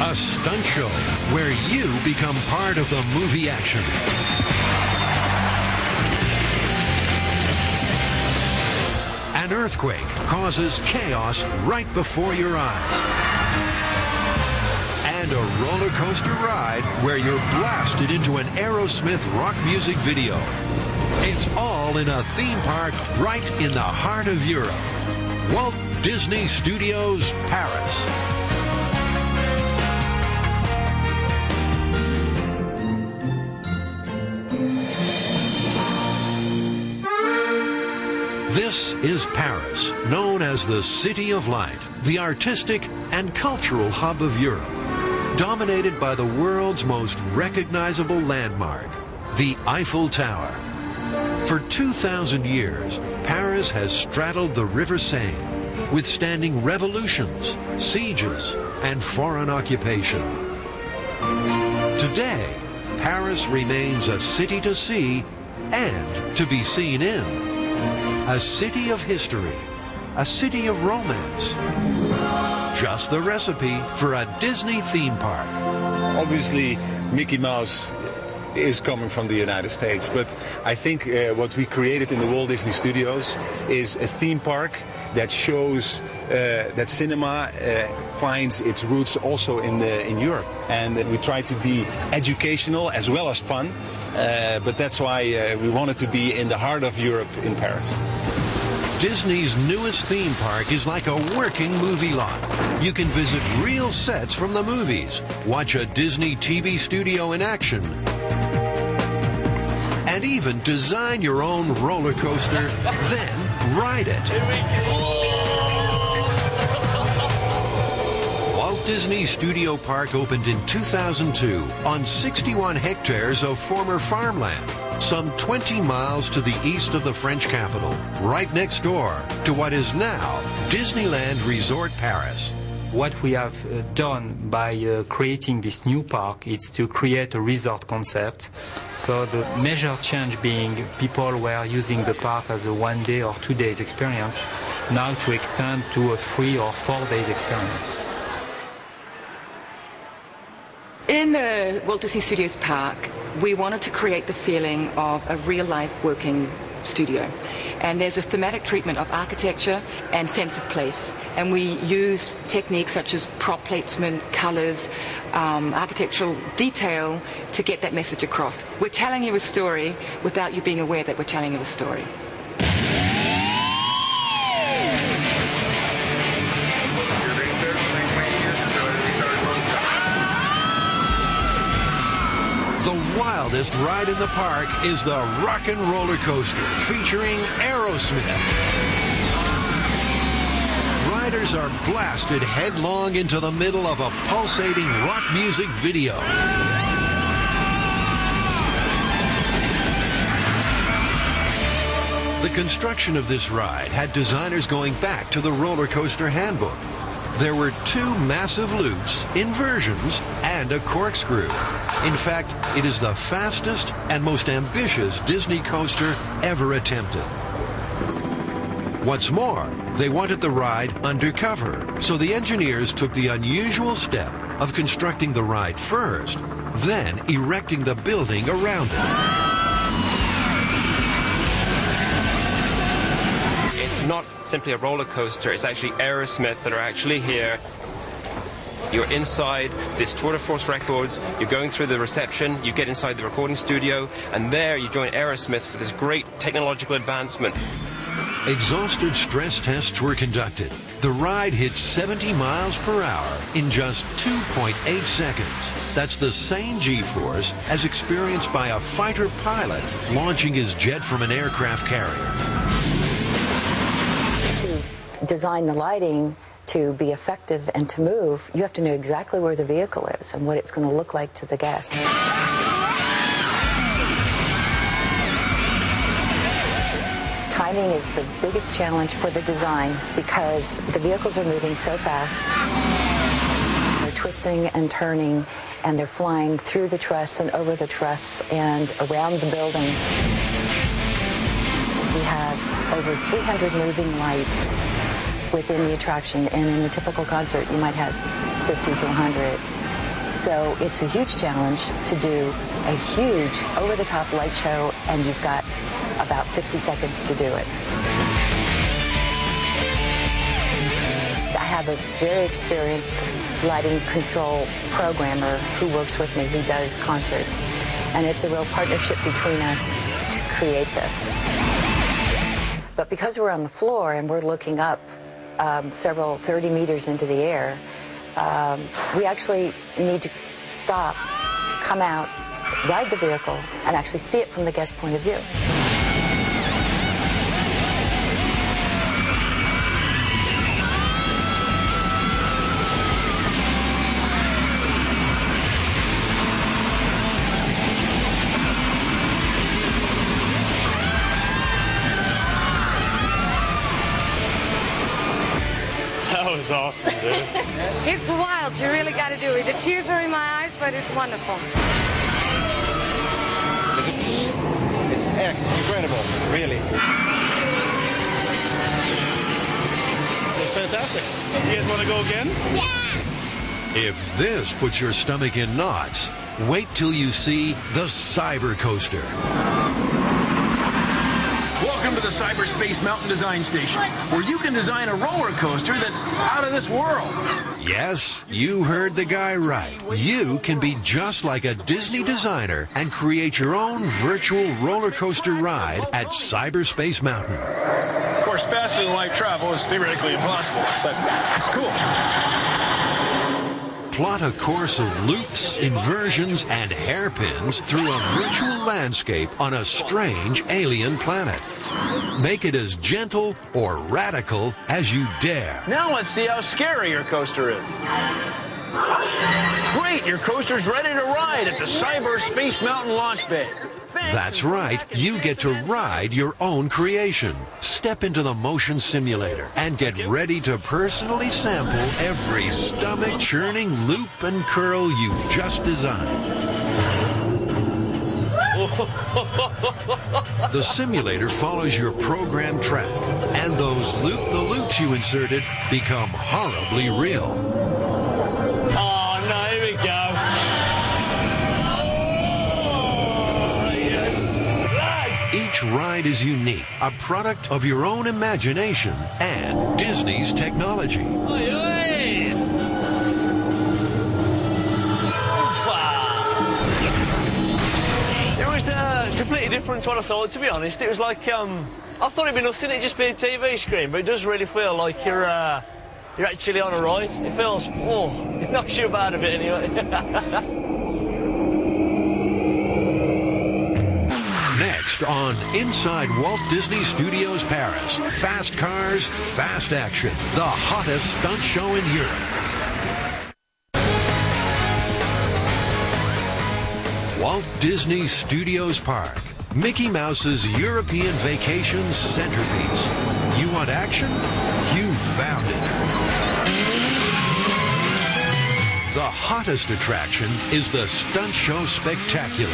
A stunt show where you become part of the movie action. An earthquake causes chaos right before your eyes. And a roller coaster ride where you're blasted into an Aerosmith rock music video. It's all in a theme park right in the heart of Europe. Walt Disney Studios, Paris. This is Paris, known as the City of Light, the artistic and cultural hub of Europe, dominated by the world's most recognizable landmark, the Eiffel Tower. For 2,000 years, Paris has straddled the River Seine, withstanding revolutions, sieges, and foreign occupation. Today, Paris remains a city to see and to be seen in. A city of history, a city of romance. Just the recipe for a Disney theme park. Obviously, Mickey Mouse is coming from the United States, but I think what we created in the Walt Disney Studios is a theme park that shows that cinema finds its roots also in Europe. And we try to be educational as well as fun. But that's why we wanted to be in the heart of Europe in Paris. Disney's newest theme park is like a working movie lot. You can visit real sets from the movies, watch a Disney TV studio in action, and even design your own roller coaster, then ride it. Walt Disney Studio Park opened in 2002 on 61 hectares of former farmland, some 20 miles to the east of the French capital, right next door to what is now Disneyland Resort Paris. What we have done by creating this new park is to create a resort concept. So the major change being people were using the park as a 1 day or 2 days experience, now to extend to a 3 or 4 days experience. In the Walt Disney Studios Park, we wanted to create the feeling of a real-life working studio. And there's a thematic treatment of architecture and sense of place. And we use techniques such as prop placement, colors, architectural detail to get that message across. We're telling you a story without you being aware that we're telling you a story. The wildest ride in the park is the Rock and Roller Coaster, featuring Aerosmith. Riders are blasted headlong into the middle of a pulsating rock music video. The construction of this ride had designers going back to the roller coaster handbook. There were 2 massive loops, inversions, and a corkscrew. In fact, it is the fastest and most ambitious Disney coaster ever attempted. What's more, they wanted the ride undercover, so the engineers took the unusual step of constructing the ride first, then erecting the building around it. It's not simply a roller coaster, it's actually Aerosmith that are actually here. You're inside this tour de force records, you're going through the reception, you get inside the recording studio, and there you join Aerosmith for this great technological advancement. Exhaustive stress tests were conducted. The ride hit 70 miles per hour in just 2.8 seconds. That's the same G-force as experienced by a fighter pilot launching his jet from an aircraft carrier. To design the lighting to be effective and to move, you have to know exactly where the vehicle is and what it's going to look like to the guests. Timing is the biggest challenge for the design because the vehicles are moving so fast. They're twisting and turning, and they're flying through the truss and over the truss and around the building. We have over 300 moving lights within the attraction, and in a typical concert you might have 50 to 100. So it's a huge challenge to do a huge over-the-top light show, and you've got about 50 seconds to do it. I have a very experienced lighting control programmer who works with me, who does concerts, and it's a real partnership between us to create this. But because we're on the floor and we're looking up several 30 meters into the air, we actually need to stop, come out, ride the vehicle, and actually see it from the guest point of view. It's awesome, dude. It's wild. You really got to do it. The tears are in my eyes, but it's wonderful. It's incredible, really. It's fantastic. You guys want to go again? Yeah! If this puts your stomach in knots, wait till you see the Cyber Coaster. Welcome to the Cyberspace Mountain Design Station, where you can design a roller coaster that's out of this world. Yes, you heard the guy right. You can be just like a Disney designer and create your own virtual roller coaster ride at Cyberspace Mountain. Of course, faster than light travel is theoretically impossible, but it's cool. Plot a course of loops, inversions, and hairpins through a virtual landscape on a strange alien planet. Make it as gentle or radical as you dare. Now let's see how scary your coaster is. Great, your coaster's ready to ride at the Cyberspace Mountain Launch Bay. That's right, you get to ride your own creation. Step into the motion simulator and get ready to personally sample every stomach-churning loop and curl you just designed. The simulator follows your program track, and those loop-the-loops you inserted become horribly real. Oh, no, here we go. Each ride is unique, a product of your own imagination and Disney's technology. It was completely different to what I thought, to be honest. It was like, I thought it'd be nothing, it'd just be a TV screen, but it does really feel like you're actually on a ride. It feels, it knocks you about a bit anyway. Next on Inside Walt Disney Studios Paris, fast cars, fast action, the hottest stunt show in Europe. Walt Disney Studios Park, Mickey Mouse's European vacation centerpiece. You want action? You found it. The hottest attraction is the Stunt Show Spectacular.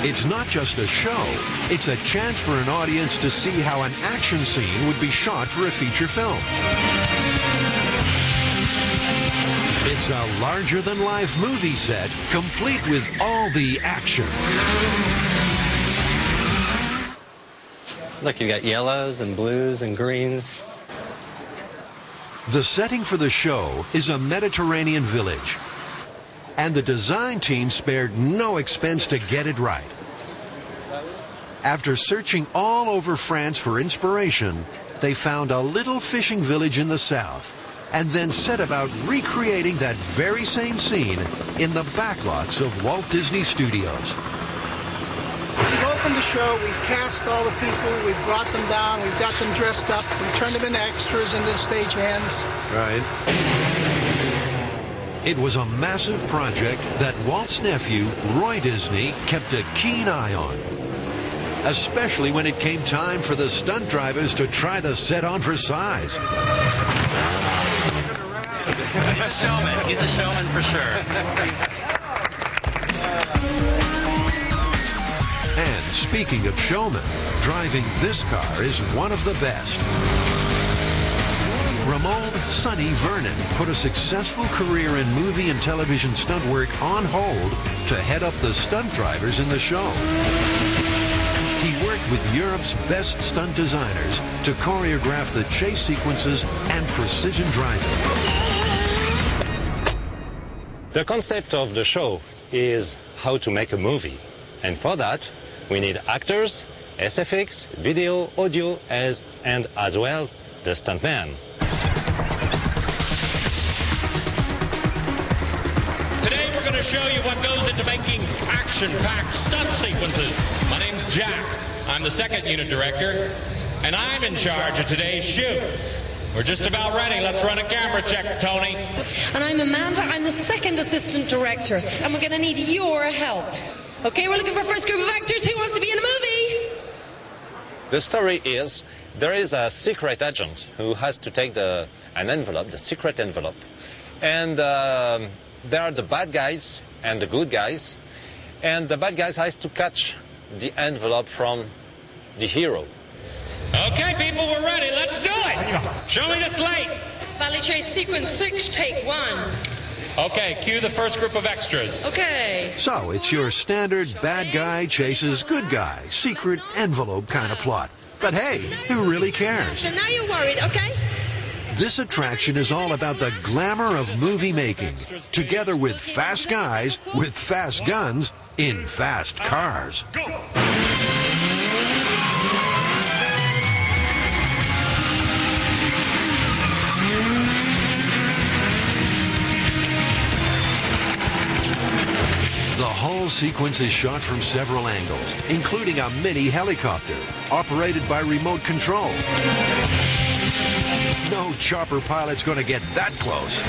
It's not just a show, it's a chance for an audience to see how an action scene would be shot for a feature film. It's a larger-than-life movie set, complete with all the action. Look, you got yellows and blues and greens. The setting for the show is a Mediterranean village. And the design team spared no expense to get it right. After searching all over France for inspiration, they found a little fishing village in the south, and then set about recreating that very same scene in the backlots of Walt Disney Studios. We've opened the show, we've cast all the people, we've brought them down, we've got them dressed up, we turned them into extras, into stagehands. Right. It was a massive project that Walt's nephew, Roy Disney, kept a keen eye on. Especially when it came time for the stunt drivers to try the set on for size. He's a showman. He's a showman for sure. And speaking of showmen, driving this car is one of the best. Romuald "Sonny" Vernon put a successful career in movie and television stunt work on hold to head up the stunt drivers in the show. He worked with Europe's best stunt designers to choreograph the chase sequences and precision driving. The concept of the show is how to make a movie. And for that, we need actors, SFX, video, audio, and as well, the stuntman. Today we're going to show you what goes into making action-packed stunt sequences. My name's Jack. I'm the second unit director, and I'm in charge of today's shoot. We're just about ready. Let's run a camera check, Tony. And I'm Amanda. I'm the second assistant director, and we're going to need your help. Okay, we're looking for first group of actors. Who wants to be in a movie? The story is, there is a secret agent who has to take an envelope, the secret envelope. And there are the bad guys and the good guys. And the bad guys has to catch the envelope from the hero. Okay, people, we're ready. Let's do it. Show me the slate. Valley Chase Sequence 6, take 1. Okay, cue the first group of extras. Okay. So it's your standard bad guy chases good guy, secret envelope kind of plot. But hey, who really cares? So now you're worried, okay? This attraction is all about the glamour of movie making, together with fast guys with fast guns in fast cars. The whole sequence is shot from several angles, including a mini helicopter, operated by remote control. No chopper pilot's going to get that close.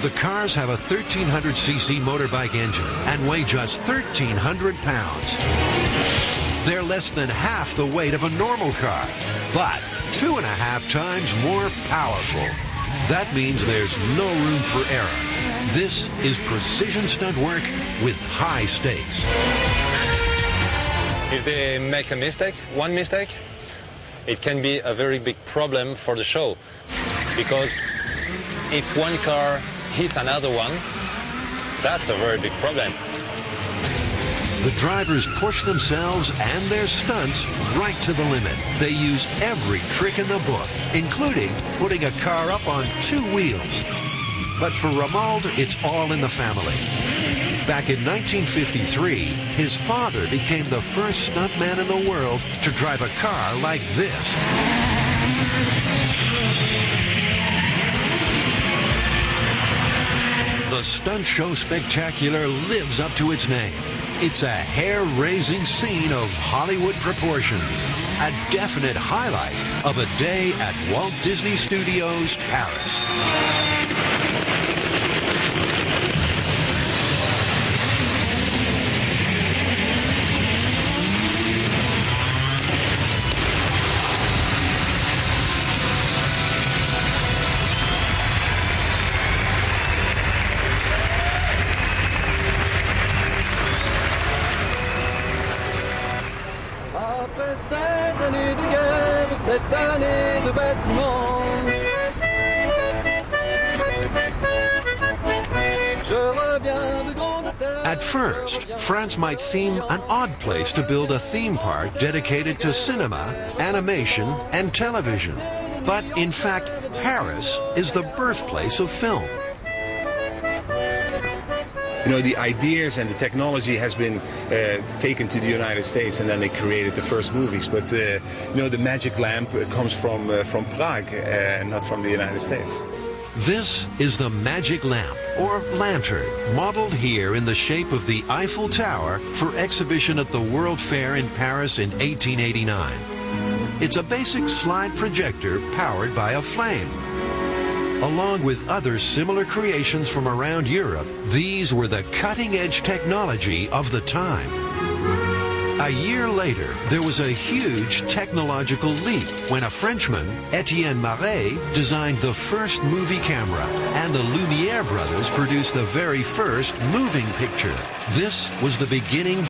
The cars have a 1,300cc motorbike engine and weigh just 1,300 pounds. They're less than half the weight of a normal car, but 2.5 times more powerful. That means there's no room for error. This is precision stunt work with high stakes. If they make a mistake, one mistake, it can be a very big problem for the show. Because if one car hits another one, that's a very big problem. The drivers push themselves and their stunts right to the limit. They use every trick in the book, including putting a car up on 2 wheels. But for Romuald, it's all in the family. Back in 1953, his father became the first stuntman in the world to drive a car like this. The stunt show spectacular lives up to its name. It's a hair-raising scene of Hollywood proportions, a definite highlight of a day at Walt Disney Studios, Paris. Cette année de guerre, cette année de bâtiment, je reviens de grande terre. At first, France might seem an odd place to build a theme park dedicated to cinema, animation, and television. But in fact, Paris is the birthplace of film. You know, the ideas and the technology has been taken to the United States, and then they created the first movies. But you know, the magic lamp comes from Prague, not from the United States. This is the magic lamp, or lantern, modeled here in the shape of the Eiffel Tower for exhibition at the World Fair in Paris in 1889. It's a basic slide projector powered by a flame. Along with other similar creations from around Europe, these were the cutting-edge technology of the time. A year later, there was a huge technological leap when a Frenchman, Etienne Marey, designed the first movie camera, and the Lumiere brothers produced the very first moving picture. This was the beginning